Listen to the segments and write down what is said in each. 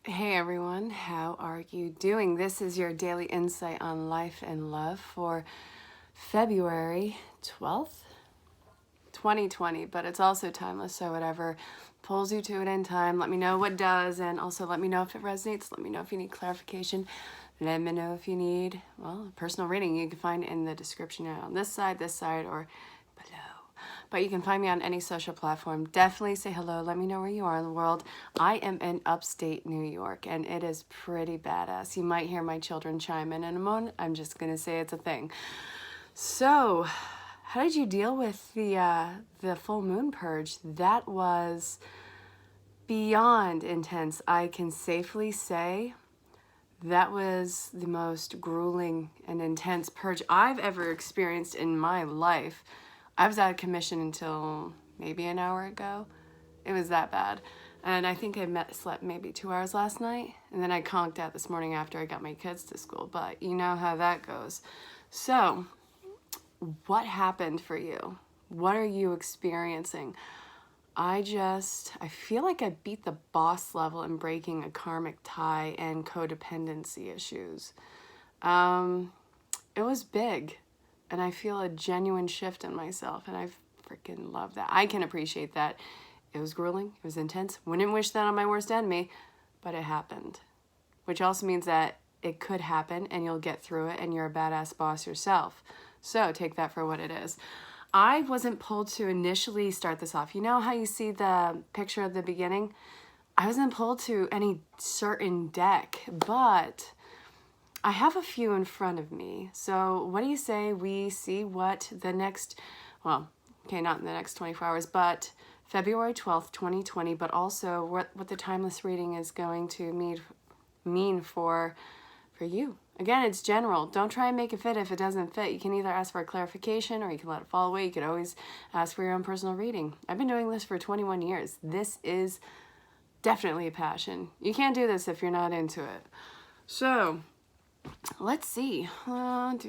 Hey everyone, how are you doing? This is your daily insight on life and love for February 12th, 2020, but it's also timeless, so whatever pulls you to it in time, let me know what does, and also let me know if it resonates, let me know if you need clarification, let me know if you need, well, a personal reading you can find in the description on this side, or below. But you can find me on any social platform. Definitely say hello. Let me know where you are in the world. I am in upstate New York, and it is pretty badass. You might hear my children chime in a moment. I'm just going to say it's a thing. So, how did you deal with the full moon purge? That was beyond intense. I can safely say that was the most grueling and intense purge I've ever experienced in my life. I was out of commission until maybe an hour ago. It was that bad. And I think slept maybe 2 hours last night. And then I conked out this morning after I got my kids to school. But you know how that goes. So, what happened for you? What are you experiencing? I feel like I beat the boss level in breaking a karmic tie and codependency issues. It was big. And I feel a genuine shift in myself, and I freaking love that. I can appreciate that. It was grueling, it was intense. Wouldn't wish that on my worst enemy, but it happened. Which also means that it could happen, and you'll get through it, and you're a badass boss yourself. So take that for what it is. I wasn't pulled to initially start this off. You know how you see the picture at the beginning? I wasn't pulled to any certain deck, but I have a few in front of me. So what do you say we see what the next, well, okay, not in the next 24 hours, but February 12th, 2020, but also what the timeless reading is going to mean for you. Again, it's general. Don't try and make it fit if it doesn't fit. You can either ask for a clarification or you can let it fall away. You could always ask for your own personal reading. I've been doing this for 21 years. This is definitely a passion. You can't do this if you're not into it. So, let's see. I've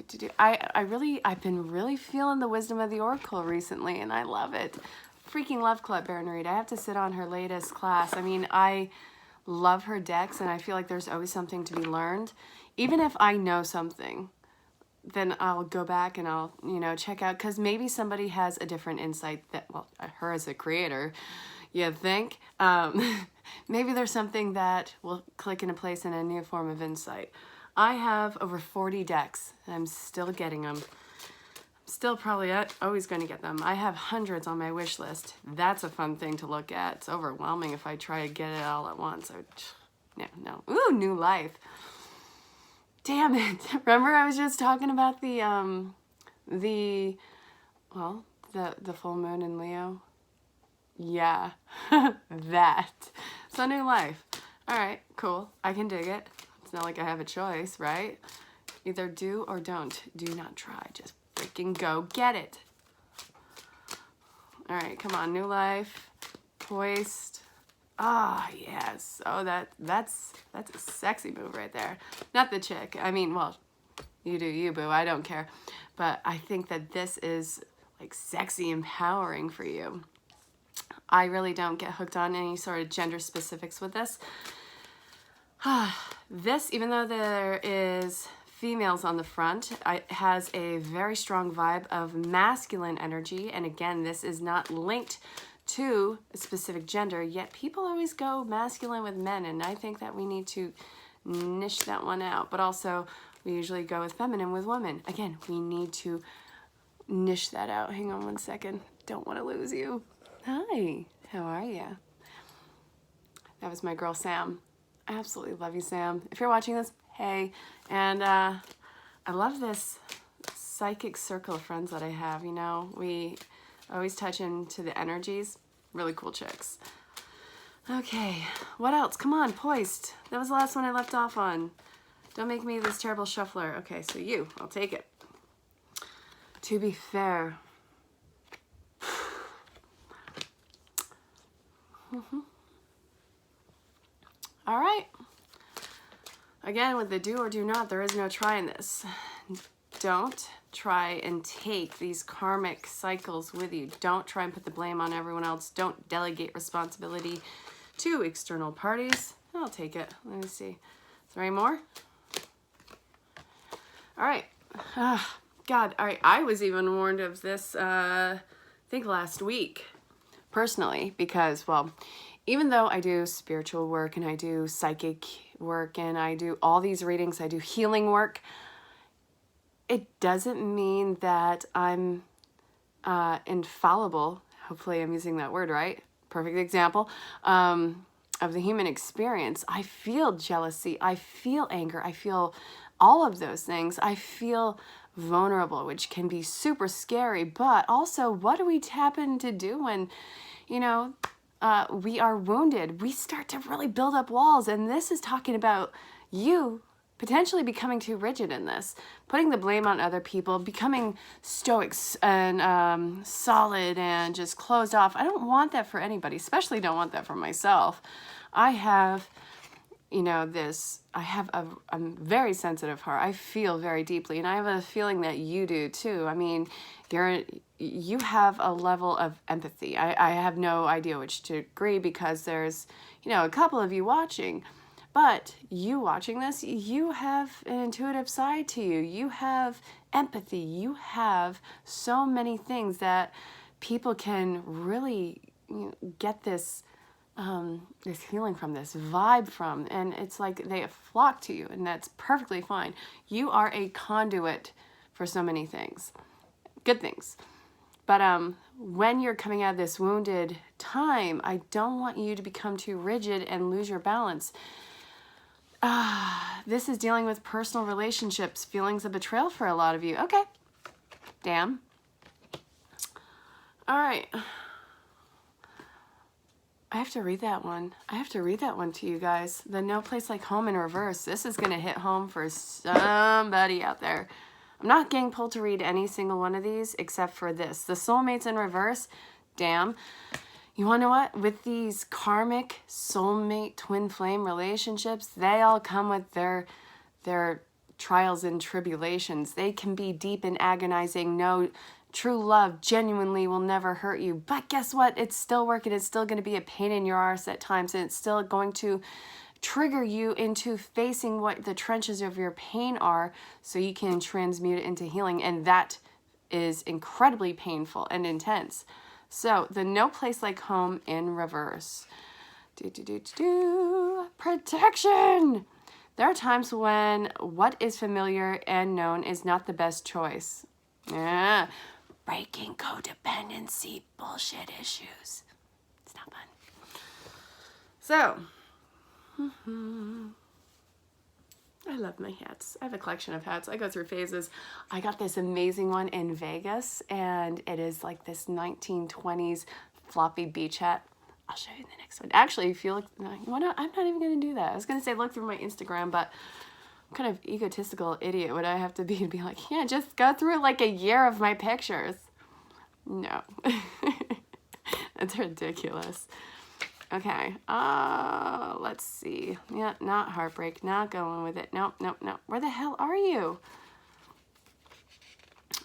been really feeling the wisdom of the Oracle recently, and I love it. Freaking love Colette Baron-Reid. I have to sit on her latest class. I mean, I love her decks, and I feel like there's always something to be learned. Even if I know something, then I'll go back and I'll, check out, because maybe somebody has a different insight that, well, her as a creator, you think. Maybe there's something that will click into place in a new form of insight. I have over 40 decks, and I'm still getting them. Still probably always going to get them. I have hundreds on my wish list. That's a fun thing to look at. It's overwhelming if I try to get it all at once. No. Ooh, new life. Damn it. Remember I was just talking about the full moon in Leo? Yeah, that. So new life. All right, cool. I can dig it. It's not like I have a choice, right? Either do or don't. Do not try. Just freaking go get it. All right, come on. New life. Poised. Ah, yes. Oh, that's a sexy move right there. Not the chick. I mean, well, you do you, boo. I don't care. But I think that this is like sexy empowering for you. I really don't get hooked on any sort of gender specifics with this. This, even though there is females on the front, it has a very strong vibe of masculine energy. And again, this is not linked to a specific gender, yet people always go masculine with men. And I think that we need to niche that one out. But also, we usually go with feminine with women. Again, we need to niche that out. Hang on one second. Don't want to lose you. Hi, how are you? That was my girl, Sam. I absolutely love you, Sam. If you're watching this, hey. And I love this psychic circle of friends that I have. You know, we always touch into the energies. Really cool chicks. Okay, what else? Come on, poised. That was the last one I left off on. Don't make me this terrible shuffler. Okay, so you, I'll take it. To be fair. All right. Again, with the do or do not, there is no try in this. Don't try and take these karmic cycles with you. Don't try and put the blame on everyone else. Don't delegate responsibility to external parties. I'll take it. Let me see. Is there any more? All right. God, all right. I was even warned of this, I think last week, personally, because, well, even though I do spiritual work and I do psychic work and I do all these readings, I do healing work, it doesn't mean that I'm infallible. Hopefully I'm using that word right. Perfect example of the human experience. I feel jealousy. I feel anger. I feel all of those things. I feel vulnerable, which can be super scary. But also, what do we tap in to do when, you know, we are wounded? We start to really build up walls. And this is talking about you potentially becoming too rigid in this, putting the blame on other people, becoming stoic and solid and just closed off. I don't want that for anybody, especially don't want that for myself. I have, you know, I'm very sensitive heart. I feel very deeply, and I have a feeling that you do too. I mean, you have a level of empathy. I have no idea which degree, because there's, you know, a couple of you watching. But you watching this, you have an intuitive side to you. You have empathy. You have so many things that people can really, you know, get this this healing from, this vibe from. And it's like they flock to you, and that's perfectly fine. You are a conduit for so many things, good things. But when you're coming out of this wounded time, I don't want you to become too rigid and lose your balance. This is dealing with personal relationships, feelings of betrayal for a lot of you. Okay. Damn. All right. I have to read that one. I have to read that one to you guys. The No Place Like Home in reverse. This is going to hit home for somebody out there. I'm not getting pulled to read any single one of these except for this. The Soulmates in reverse. Damn. You want to know what? With these karmic soulmate twin flame relationships, they all come with their trials and tribulations. They can be deep and agonizing. No, true love genuinely will never hurt you. But guess what? It's still working. It's still going to be a pain in your arse at times, and it's still going to trigger you into facing what the trenches of your pain are, so you can transmute it into healing. And that is incredibly painful and intense. So, the No Place Like Home in reverse. Protection! There are times when what is familiar and known is not the best choice. Breaking codependency bullshit issues. It's not fun. So, I love my hats. I have a collection of hats. I go through phases. I got this amazing one in Vegas, and it is like this 1920s floppy beach hat. I'll show you the next one. Actually, if you look, I'm not even going to do that. I was going to say look through my Instagram, but what kind of egotistical idiot would I have to be like, yeah, just go through like a year of my pictures? No. That's ridiculous. Okay, let's see. Yeah, not heartbreak, not going with it. Nope. Where the hell are you?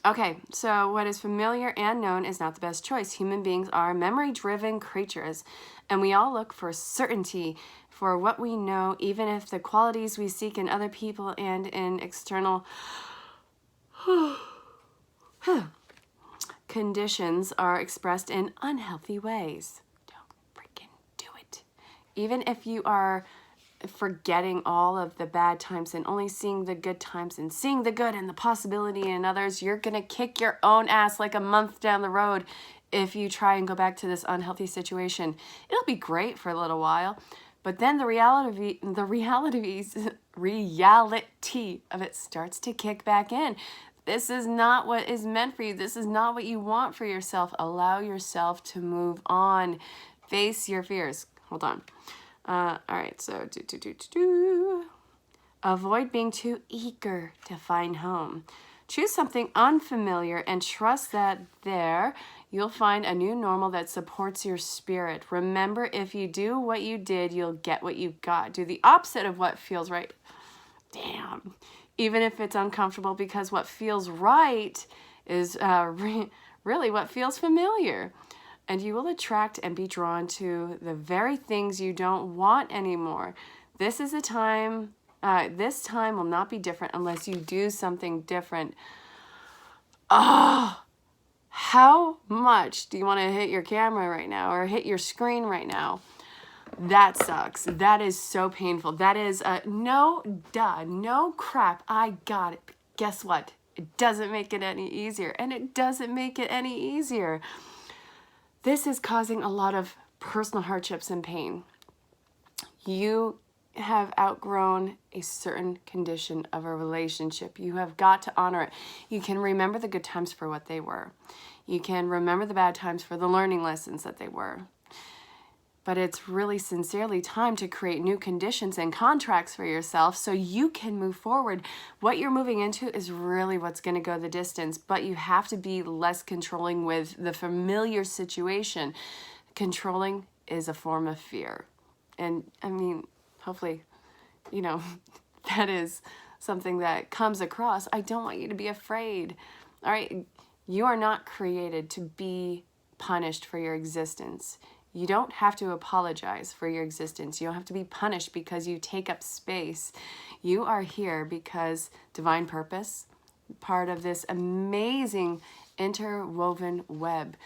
Okay, so what is familiar and known is not the best choice. Human beings are memory-driven creatures, and we all look for certainty for what we know, even if the qualities we seek in other people and in external conditions are expressed in unhealthy ways. Even if you are forgetting all of the bad times and only seeing the good times and seeing the good and the possibility in others, you're going to kick your own ass like a month down the road if you try and go back to this unhealthy situation. It'll be great for a little while, but then the reality of it starts to kick back in. This is not what is meant for you. This is not what you want for yourself. Allow yourself to move on. Face your fears. Hold on. All right, so avoid being too eager to find home. Choose something unfamiliar and trust that there you'll find a new normal that supports your spirit. Remember, if you do what you did, you'll get what you got. Do the opposite of what feels right. Damn. Even if it's uncomfortable, because what feels right is really what feels familiar. And you will attract and be drawn to the very things you don't want anymore. This is a time, this time will not be different unless you do something different. Oh, how much do you want to hit your camera right now or hit your screen right now? That sucks. That is so painful. That is no crap. I got it. Guess what? It doesn't make it any easier. And it doesn't make it any easier. This is causing a lot of personal hardships and pain. You have outgrown a certain condition of a relationship. You have got to honor it. You can remember the good times for what they were. You can remember the bad times for the learning lessons that they were. But it's really sincerely time to create new conditions and contracts for yourself so you can move forward. What you're moving into is really what's going to go the distance, but you have to be less controlling with the familiar situation. Controlling is a form of fear. And I mean, hopefully, you know, that is something that comes across. I don't want you to be afraid. All right. You are not created to be punished for your existence. You don't have to apologize for your existence. You don't have to be punished because you take up space. You are here because divine purpose, part of this amazing interwoven web.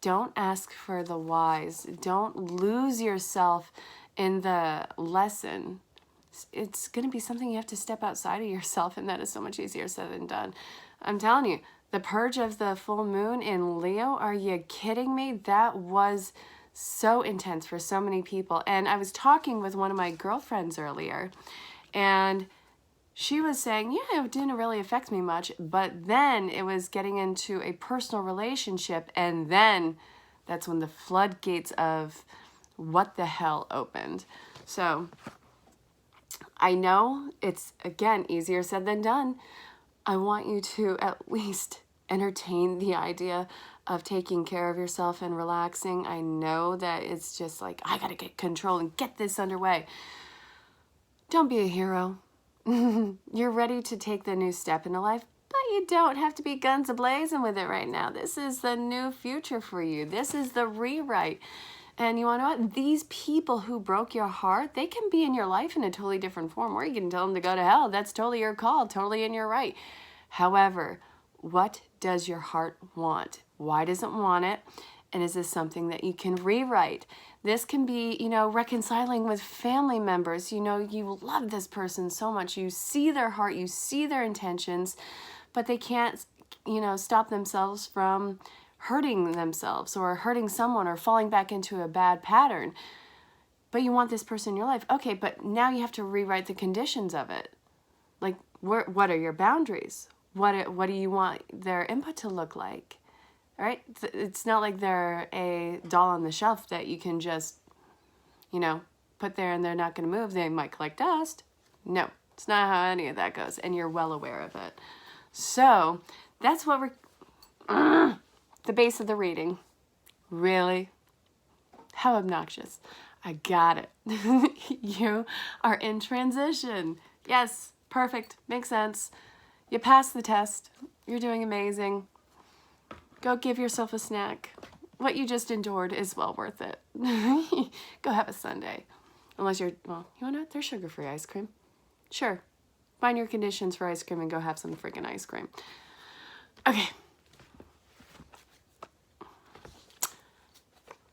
Don't ask for the whys. Don't lose yourself in the lesson. It's going to be something you have to step outside of yourself, and that is so much easier said than done. I'm telling you, the purge of the full moon in Leo, are you kidding me? That was so intense for so many people. And I was talking with one of my girlfriends earlier, and she was saying, yeah, it didn't really affect me much, but then it was getting into a personal relationship, and then that's when the floodgates of what the hell opened. So I know it's, again, easier said than done. I want you to at least entertain the idea of taking care of yourself and relaxing. I know that it's just like, I gotta get control and get this underway. Don't be a hero. You're ready to take the new step into life, but you don't have to be guns a-blazing with it right now. This is the new future for you. This is the rewrite. And you want to know what? These people who broke your heart, they can be in your life in a totally different form, or you can tell them to go to hell. That's totally your call, totally in your right. However, what does your heart want? Why does it want it? And is this something that you can rewrite? This can be, you know, reconciling with family members. You know, you love this person so much. You see their heart, you see their intentions, but they can't, you know, stop themselves from hurting themselves or hurting someone or falling back into a bad pattern. But you want this person in your life. Okay, but now you have to rewrite the conditions of it. Like, what are your boundaries? What do you want their input to look like? All right? It's not like they're a doll on the shelf that you can just, you know, put there and they're not going to move. They might collect dust. No, it's not how any of that goes, and you're well aware of it. So that's what we're... the base of the reading. Really? How obnoxious. I got it. You are in transition. Yes, perfect. Makes sense. You passed the test. You're doing amazing. Go give yourself a snack. What you just endured is well worth it. Go have a sundae. Unless you're, well, you know what? There's sugar-free ice cream. Sure. Find your conditions for ice cream and go have some freaking ice cream. Okay.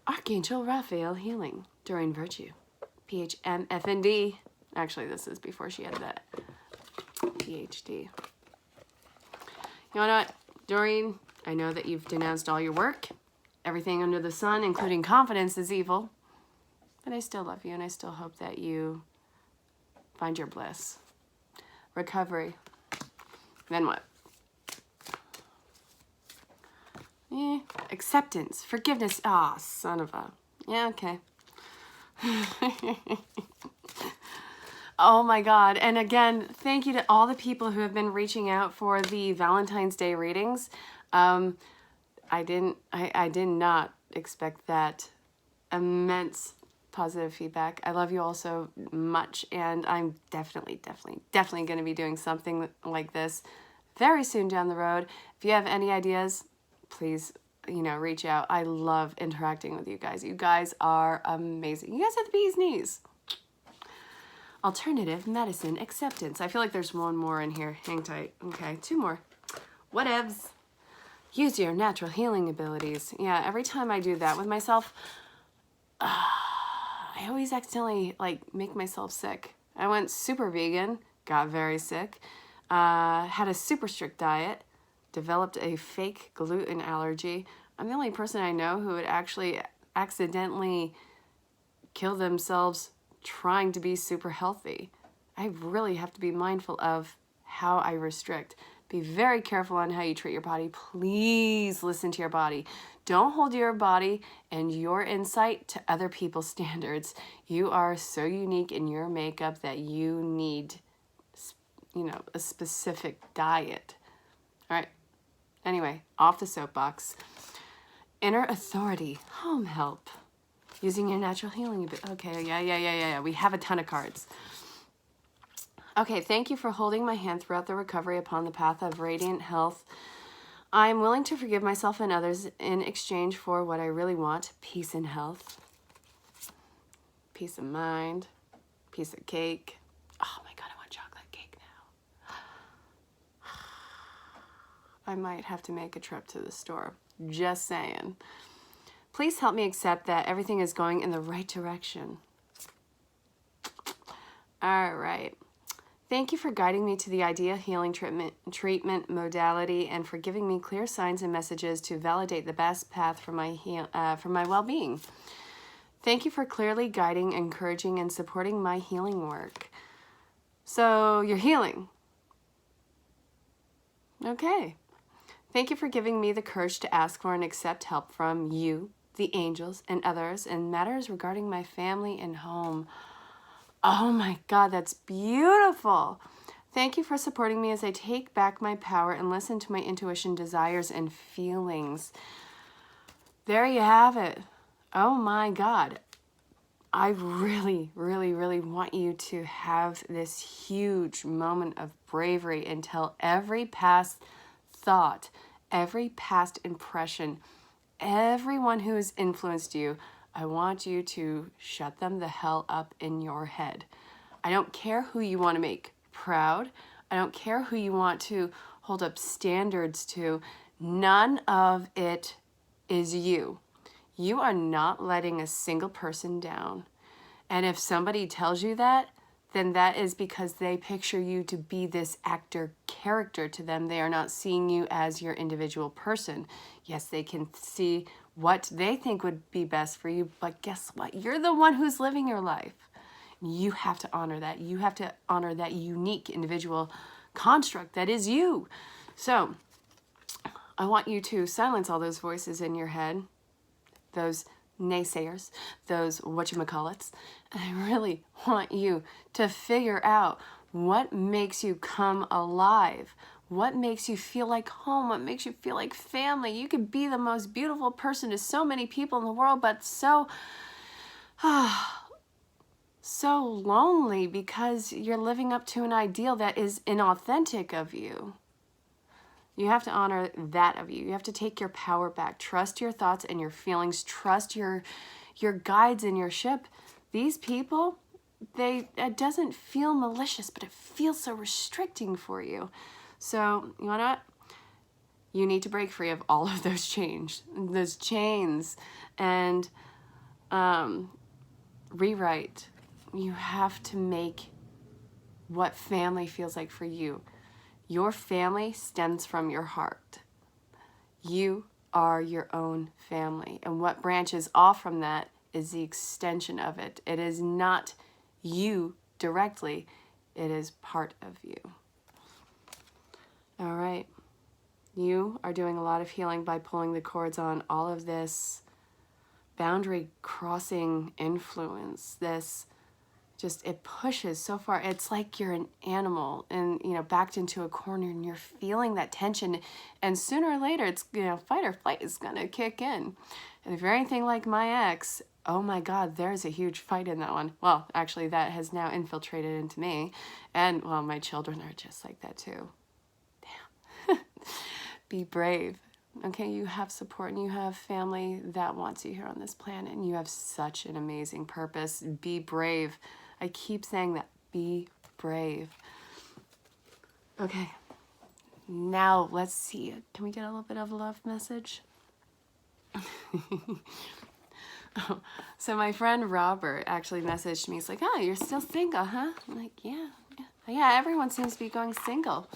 Archangel Raphael healing during virtue. PHMFND. Actually, this is before she had that PhD. You know what, Doreen? I know that you've denounced all your work. Everything under the sun, including confidence, is evil. But I still love you, and I still hope that you find your bliss. Recovery. Then what? Acceptance. Forgiveness. Ah, son of a... Yeah, okay. Oh my God. And again, thank you to all the people who have been reaching out for the Valentine's Day readings. I did not expect that immense positive feedback. I love you all so much, and I'm definitely going to be doing something like this very soon down the road. If you have any ideas, please, you know, reach out. I love interacting with you guys. You guys are amazing. You guys are the bee's knees. Alternative medicine acceptance. I feel like there's one more in here. Hang tight. Okay, 2 more. Whatevs. Use your natural healing abilities. Yeah, every time I do that with myself, I always accidentally make myself sick. I went super vegan, got very sick, had a super strict diet, developed a fake gluten allergy. I'm the only person I know who would actually accidentally kill themselves trying to be super healthy. I really have to be mindful of how I restrict. Be very careful on how you treat your body. Please listen to your body. Don't hold your body and your insight to other people's standards. You are so unique in your makeup that you need, a specific diet. All right. Anyway, off the soapbox. Inner authority, home help. Using your natural healing. Okay, yeah. We have a ton of cards. Okay, thank you for holding my hand throughout the recovery upon the path of radiant health. I am willing to forgive myself and others in exchange for what I really want, peace and health. Peace of mind, piece of cake. Oh my God, I want chocolate cake now. I might have to make a trip to the store. Just saying. Please help me accept that everything is going in the right direction. All right. Thank you for guiding me to the ideal healing treatment modality and for giving me clear signs and messages to validate the best path for my well-being. Thank you for clearly guiding, encouraging, and supporting my healing work. So you're healing. Okay. Thank you for giving me the courage to ask for and accept help from you, the angels, and others in matters regarding my family and home. Oh my God, that's beautiful. Thank you for supporting me as I take back my power and listen to my intuition, desires, and feelings. There you have it. Oh my God. I really, really, really want you to have this huge moment of bravery and tell every past thought, every past impression, everyone who has influenced you, I want you to shut them the hell up in your head. I don't care who you want to make proud. I don't care who you want to hold up standards to. None of it is you. You are not letting a single person down. And if somebody tells you that, then that is because they picture you to be this actor character to them. They are not seeing you as your individual person. Yes, they can see what they think would be best for you, but guess what? You're the one who's living your life. You have to honor that. You have to honor that unique individual construct that is you. So I want you to silence all those voices in your head, those naysayers, those whatchamacallits. And I really want you to figure out what makes you come alive. What makes you feel like home? What makes you feel like family? You could be the most beautiful person to so many people in the world, but so lonely because you're living up to an ideal that is inauthentic of you. You have to honor that of you. You have to take your power back. Trust your thoughts and your feelings. Trust your guides in your ship. These people, it doesn't feel malicious, but it feels so restricting for you. So, you know what? You need to break free of all of those chains, and rewrite. You have to make what family feels like for you. Your family stems from your heart. You are your own family. And what branches off from that is the extension of it. It is not you directly. It is part of you. All right. You are doing a lot of healing by pulling the cords on all of this boundary crossing influence. It pushes so far. It's like you're an animal and, backed into a corner and you're feeling that tension. And sooner or later, it's, fight or flight is going to kick in. And if you're anything like my ex, oh my God, there's a huge fight in that one. Well, actually, that has now infiltrated into me. And, well, my children are just like that too. Damn. Be brave. Okay, you have support and you have family that wants you here on this planet. And you have such an amazing purpose. Be brave. I keep saying that. Be brave. Okay. Now, let's see. Can we get a little bit of a love message? So my friend Robert actually messaged me. He's like, oh, you're still single, huh? I'm like, yeah. Yeah, everyone seems to be going single.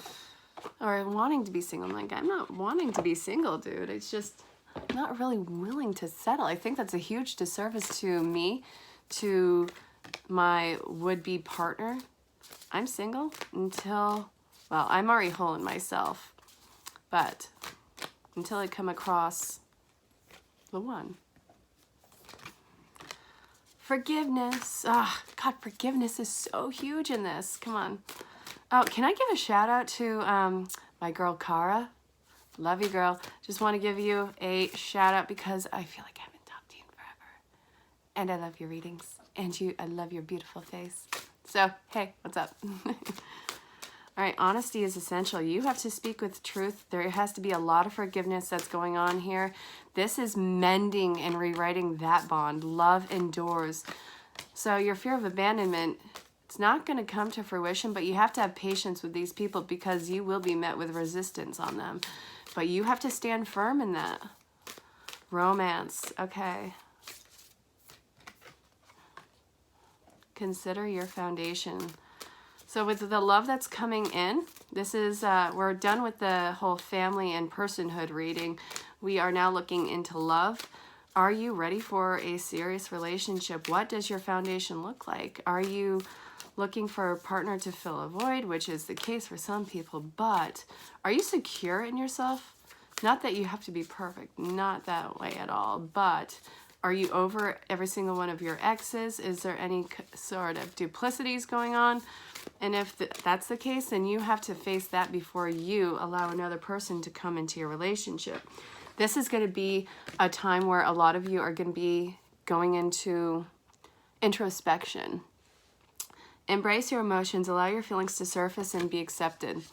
Or wanting to be single. I'm like, I'm not wanting to be single, dude. It's just I'm not really willing to settle. I think that's a huge disservice to me, to my would-be partner. I'm single until, well, I'm already whole in myself. But until I come across the one. Forgiveness. Ah, God, forgiveness is so huge in this. Come on. Oh, can I give a shout out to my girl, Cara? Love you, girl. Just want to give you a shout out because I feel like I haven't talked to you in forever. And I love your readings. And I love your beautiful face. So, hey, what's up? All right, honesty is essential. You have to speak with truth. There has to be a lot of forgiveness that's going on here. This is mending and rewriting that bond. Love endures. So your fear of abandonment, it's not going to come to fruition, but you have to have patience with these people because you will be met with resistance on them. But you have to stand firm in that. Romance, okay. Consider your foundation. So with the love that's coming in, this is, we're done with the whole family and personhood reading. We are now looking into love. Are you ready for a serious relationship? What does your foundation look like? Are you looking for a partner to fill a void, which is the case for some people, but are you secure in yourself? Not that you have to be perfect, not that way at all, but are you over every single one of your exes? Is there any sort of duplicities going on? And if that's the case, then you have to face that before you allow another person to come into your relationship. This is going to be a time where a lot of you are going to be going into introspection. Embrace your emotions, allow your feelings to surface and be accepted.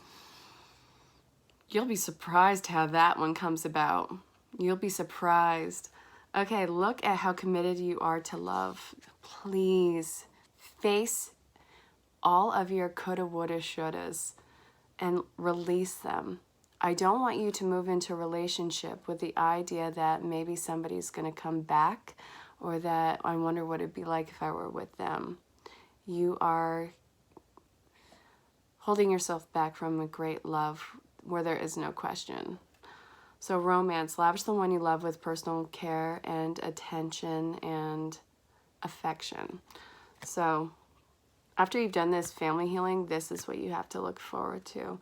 You'll be surprised how that one comes about. You'll be surprised. Okay, look at how committed you are to love. Please face all of your coulda, woulda, shouldas and release them. I don't want you to move into a relationship with the idea that maybe somebody's going to come back or that I wonder what it'd be like if I were with them. You are holding yourself back from a great love where there is no question. So romance, lavish the one you love with personal care and attention and affection. So after you've done this family healing, this is what you have to look forward to.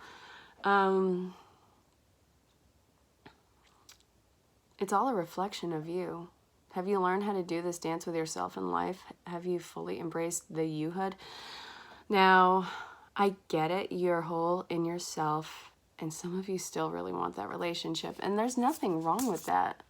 It's all a reflection of you. Have you learned how to do this dance with yourself in life? Have you fully embraced the you-hood? Now, I get it. You're whole in yourself, and some of you still really want that relationship, and there's nothing wrong with that.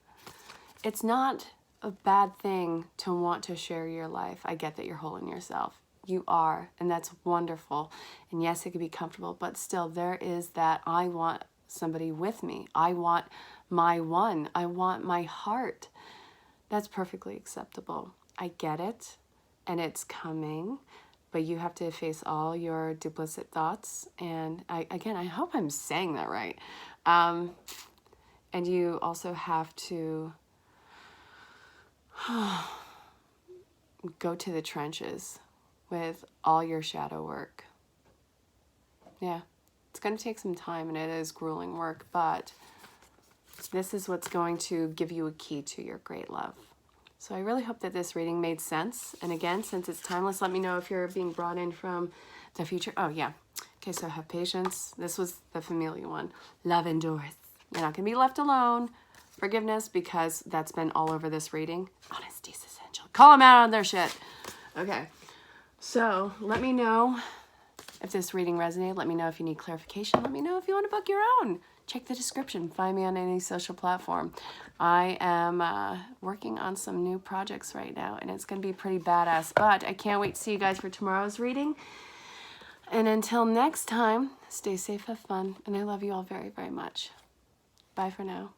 It's not a bad thing to want to share your life. I get that you're whole in yourself. You are, and that's wonderful. And yes, it can be comfortable, but still there is that I want somebody with me. I want my one. I want my heart. That's perfectly acceptable. I get it, and it's coming, but you have to face all your duplicit thoughts. And I hope I'm saying that right. And you also have to go to the trenches with all your shadow work. Yeah, it's going to take some time, and it is grueling work, but this is what's going to give you a key to your great love. So I really hope that this reading made sense. And again, since it's timeless, let me know if you're being brought in from the future. Oh, yeah. Okay, so have patience. This was the familiar one. Love endures. You're not going to be left alone. Forgiveness, because that's been all over this reading. Honesty is essential. Call them out on their shit. Okay. So let me know if this reading resonated. Let me know if you need clarification. Let me know if you want to book your own. Check the description. Find me on any social platform. I am working on some new projects right now, and it's going to be pretty badass. But I can't wait to see you guys for tomorrow's reading. And until next time, stay safe, have fun, and I love you all very, very much. Bye for now.